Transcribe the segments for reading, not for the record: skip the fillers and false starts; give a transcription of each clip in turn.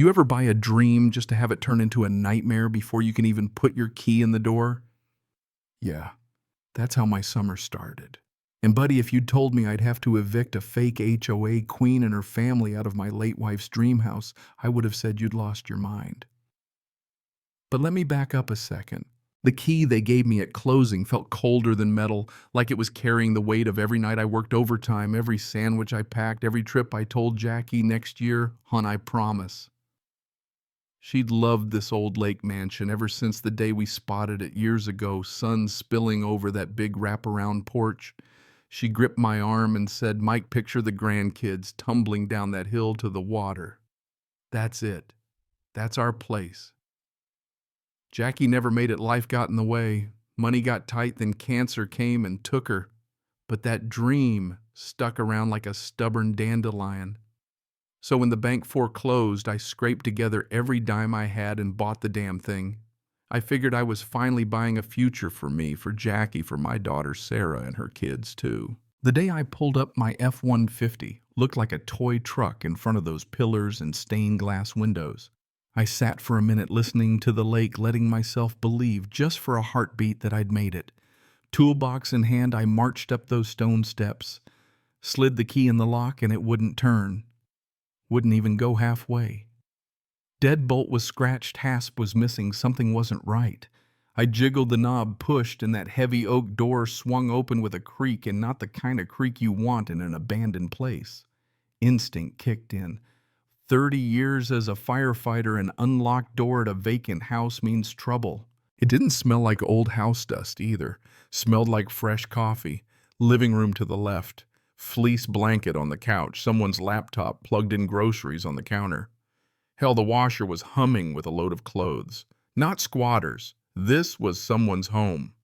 You ever buy a dream just to have it turn into a nightmare before you can even put your key in the door? Yeah, that's how my summer started. And buddy, if you'd told me I'd have to evict a fake HOA queen and her family out of my late wife's dream house, I would have said you'd lost your mind. But let me back up a second. The key they gave me at closing felt colder than metal, like it was carrying the weight of every night I worked overtime, every sandwich I packed, every trip I told Jackie next year, hon, I promise. She'd loved this old lake mansion ever since the day we spotted it years ago, sun spilling over that big wraparound porch. She gripped my arm and said, "Mike, picture the grandkids tumbling down that hill to the water. That's it. That's our place." Jackie never made it. Life got in the way. Money got tight, then cancer came and took her. But that dream stuck around like a stubborn dandelion. So when the bank foreclosed, I scraped together every dime I had and bought the damn thing. I figured I was finally buying a future for me, for Jackie, for my daughter Sarah and her kids too. The day I pulled up my F-150 looked like a toy truck in front of those pillars and stained glass windows. I sat for a minute listening to the lake, letting myself believe just for a heartbeat that I'd made it. Toolbox in hand, I marched up those stone steps, slid the key in the lock, and it wouldn't turn. Wouldn't even go halfway. Deadbolt was scratched, hasp was missing, something wasn't right. I jiggled the knob, pushed, and that heavy oak door swung open with a creak, and not the kind of creak you want in an abandoned place. Instinct kicked in. 30 years as a firefighter, an unlocked door at a vacant house means trouble. It didn't smell like old house dust either. Smelled like fresh coffee. Living room to the left. Fleece blanket on the couch. Someone's laptop plugged in groceries on the counter. Hell, the washer was humming with a load of clothes. Not squatters. This was someone's home.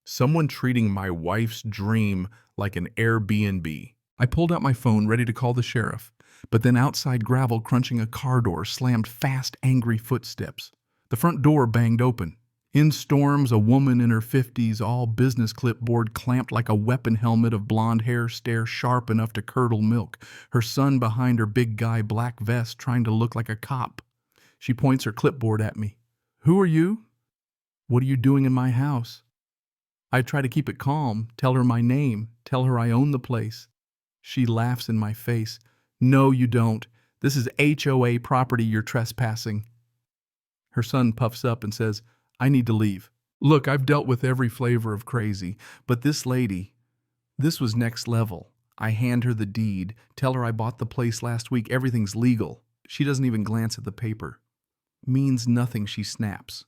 Someone treating my wife's dream like an Airbnb. I pulled out my phone, ready to call the sheriff. But then outside gravel crunching a car door slammed fast, angry footsteps. The front door banged open. In storms, a woman in her 50s, all business clipboard clamped like a weapon helmet of blonde hair, stare sharp enough to curdle milk. Her son behind her, big guy, black vest, trying to look like a cop. She points her clipboard at me. "Who are you? What are you doing in my house?" I try to keep it calm, tell her my name, tell her I own the place. She laughs in my face. "No, you don't. This is HOA property you're trespassing." Her son puffs up and says, "I need to leave. Look, I've dealt with every flavor of crazy, but this lady, this was next level." I hand her the deed, tell her I bought the place last week, everything's legal. She doesn't even glance at the paper. "Means nothing," she snaps.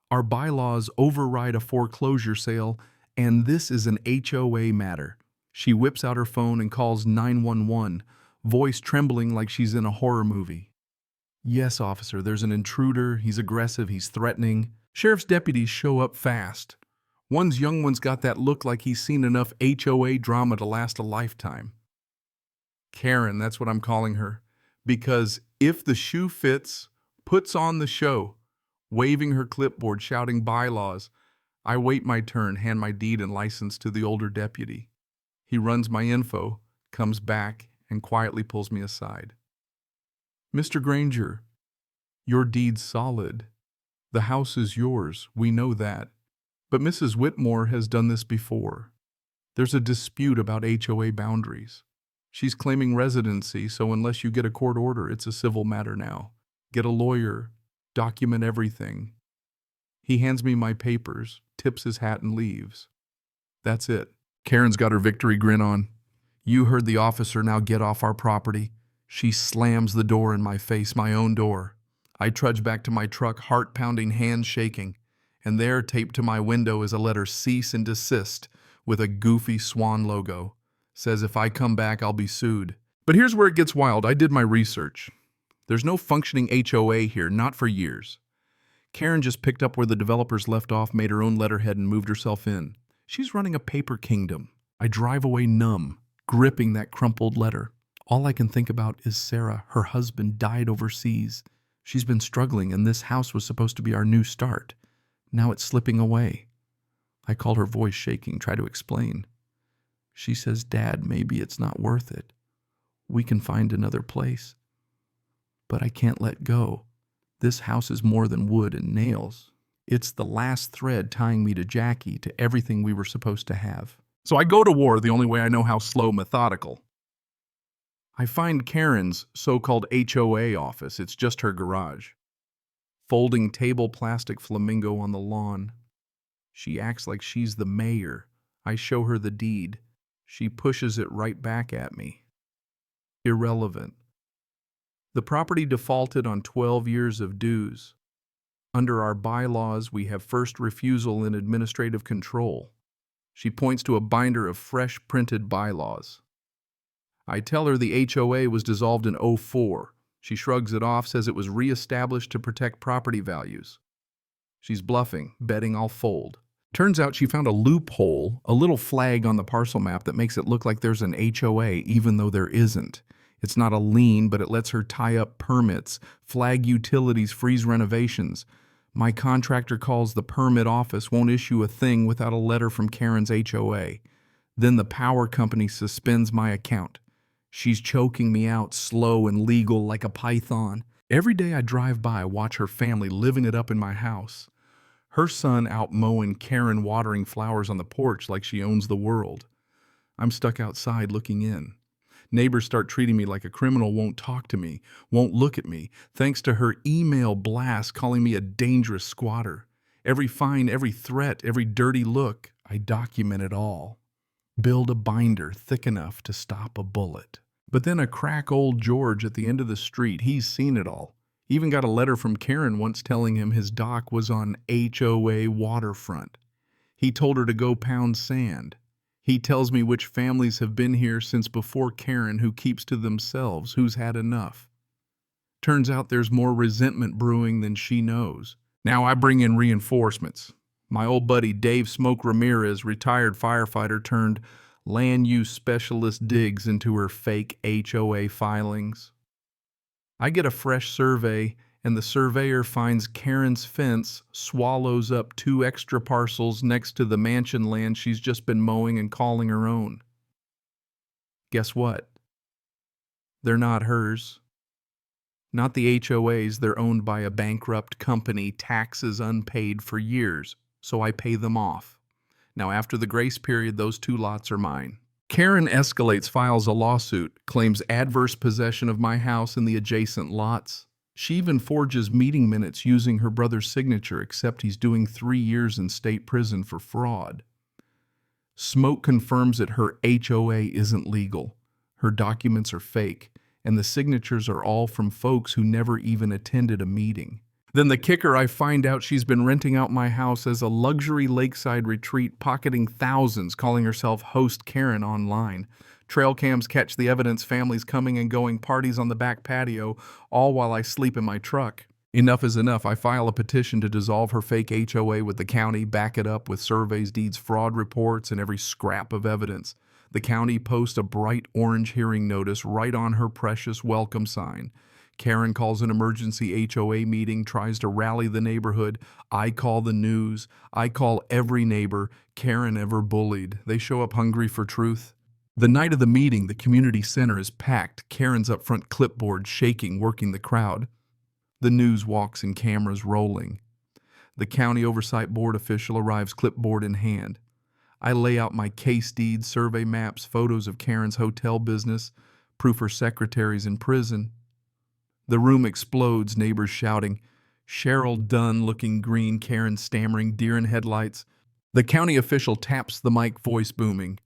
"Our bylaws override a foreclosure sale, and this is an HOA matter." She whips out her phone and calls 911. Voice trembling like she's in a horror movie. "Yes, officer, there's an intruder. He's aggressive. He's threatening." Sheriff's deputies show up fast. One's young one's got that look like he's seen enough HOA drama to last a lifetime. Karen, that's what I'm calling her. Because if the shoe fits, puts on the show. Waving her clipboard, shouting bylaws. I wait my turn, hand my deed and license to the older deputy. He runs my info, comes back, and quietly pulls me aside. "Mr. Granger, your deed's solid. The house is yours, we know that. But Mrs. Whitmore has done this before. There's a dispute about HOA boundaries. She's claiming residency, so unless you get a court order, it's a civil matter now. Get a lawyer, document everything." He hands me my papers, tips his hat, and leaves. That's it. Karen's got her victory grin on. "You heard the officer, now get off our property." She slams the door in my face, my own door. I trudge back to my truck, heart pounding, hands shaking. And there, taped to my window, is a letter "Cease and Desist" with a goofy swan logo. Says if I come back, I'll be sued. But here's where it gets wild. I did my research. There's no functioning HOA here, not for years. Karen just picked up where the developers left off, made her own letterhead, and moved herself in. She's running a paper kingdom. I drive away numb, gripping that crumpled letter. All I can think about is Sarah. Her husband died overseas. She's been struggling, and this house was supposed to be our new start. Now it's slipping away. I call her, voice shaking, try to explain. She says, "Dad, maybe it's not worth it. We can find another place." But I can't let go. This house is more than wood and nails. It's the last thread tying me to Jackie, to everything we were supposed to have. So I go to war the only way I know how, slow, methodical. I find Karen's so-called HOA office. It's just her garage. Folding table plastic flamingo on the lawn. She acts like she's the mayor. I show her the deed. She pushes it right back at me. Irrelevant. The property defaulted on 12 years of dues. Under our bylaws, we have first refusal and administrative control. She points to a binder of fresh printed bylaws. I tell her the HOA was dissolved in '04. She shrugs it off, says it was reestablished to protect property values. She's bluffing, betting I'll fold. Turns out she found a loophole, a little flag on the parcel map that makes it look like there's an HOA even though there isn't. It's not a lien, but it lets her tie up permits, flag utilities, freeze renovations. My contractor calls the permit office, won't issue a thing without a letter from Karen's HOA. Then the power company suspends my account. She's choking me out, slow and legal like a python. Every day I drive by, watch her family living it up in my house. Her son out mowing, Karen watering flowers on the porch like she owns the world. I'm stuck outside looking in. Neighbors start treating me like a criminal, won't talk to me, won't look at me, thanks to her email blast calling me a dangerous squatter. Every fine, every threat, every dirty look, I document it all. Build a binder thick enough to stop a bullet. But then a crack old George at the end of the street, he's seen it all. Even got a letter from Karen once telling him his dock was on HOA waterfront. He told her to go pound sand. He tells me which families have been here since before Karen, who keeps to themselves, who's had enough. Turns out there's more resentment brewing than she knows. Now I bring in reinforcements. My old buddy Dave Smoke Ramirez, retired firefighter turned land use specialist, digs into her fake HOA filings. I get a fresh survey, and the surveyor finds Karen's fence swallows up 2 extra parcels next to the mansion land she's just been mowing and calling her own. Guess what? They're not hers. Not the HOAs, they're owned by a bankrupt company, taxes unpaid for years, so I pay them off. Now after the grace period, those 2 lots are mine. Karen escalates, files a lawsuit, claims adverse possession of my house and the adjacent lots. She even forges meeting minutes using her brother's signature, except he's doing 3 years in state prison for fraud. Smoke confirms that her HOA isn't legal. Her documents are fake, and the signatures are all from folks who never even attended a meeting. Then the kicker, I find out she's been renting out my house as a luxury lakeside retreat, pocketing thousands, calling herself Host Karen online. Trail cams catch the evidence, families coming and going, parties on the back patio, all while I sleep in my truck. Enough is enough. I file a petition to dissolve her fake HOA with the county, back it up with surveys, deeds, fraud reports, and every scrap of evidence. The county posts a bright orange hearing notice right on her precious welcome sign. Karen calls an emergency HOA meeting, tries to rally the neighborhood. I call the news. I call every neighbor Karen ever bullied. They show up hungry for truth. The night of the meeting, the community center is packed. Karen's up front, clipboard shaking, working the crowd. The news walks and cameras rolling. The county oversight board official arrives, clipboard in hand. I lay out my case deeds, survey maps, photos of Karen's hotel business, proof her secretary's in prison. The room explodes, neighbors shouting. Cheryl Dunn looking green, Karen stammering, deer in headlights. The county official taps the mic, voice booming.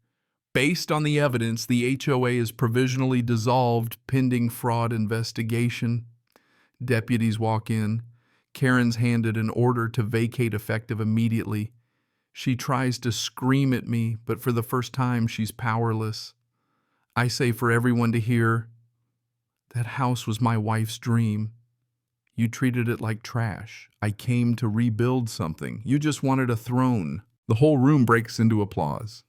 Based on the evidence, the HOA is provisionally dissolved pending fraud investigation. Deputies walk in. Karen's handed an order to vacate effective immediately. She tries to scream at me, but for the first time she's powerless. I say for everyone to hear, that house was my wife's dream. You treated it like trash. I came to rebuild something. You just wanted a throne. The whole room breaks into applause.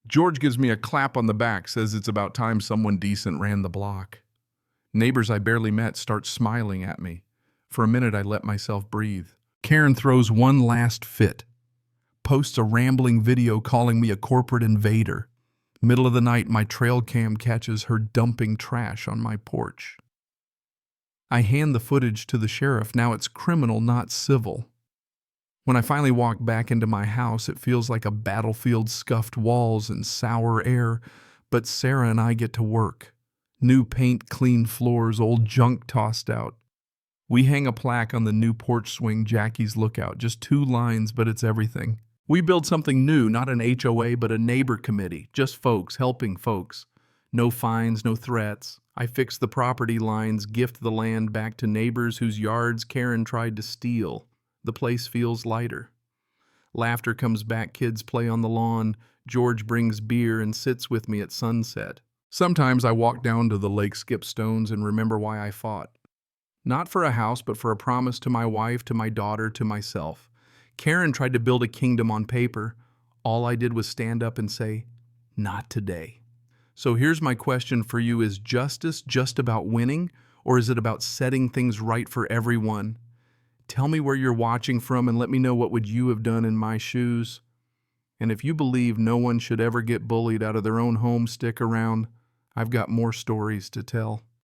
George gives me a clap on the back, says it's about time someone decent ran the block. Neighbors I barely met start smiling at me. For a minute I let myself breathe. Karen throws one last fit. Posts a rambling video calling me a corporate invader. Middle of the night, my trail cam catches her dumping trash on my porch. I hand the footage to the sheriff. Now it's criminal, not civil. When I finally walk back into my house, it feels like a battlefield, scuffed walls and sour air, but Sarah and I get to work. New paint, clean floors, old junk tossed out. We hang a plaque on the new porch swing, Jackie's Lookout. Just 2 lines, but it's everything. We build something new, not an HOA, but a neighbor committee. Just folks, helping folks. No fines, no threats. I fix the property lines, gift the land back to neighbors whose yards Karen tried to steal. The place feels lighter. Laughter comes back, kids play on the lawn. George brings beer and sits with me at sunset. Sometimes I walk down to the lake, skip stones, and remember why I fought. Not for a house, but for a promise to my wife, to my daughter, to myself. Karen tried to build a kingdom on paper. All I did was stand up and say, not today. So here's my question for you. Is justice just about winning, or is it about setting things right for everyone? Tell me where you're watching from and let me know what would you have done in my shoes. And if you believe no one should ever get bullied out of their own home, stick around. I've got more stories to tell.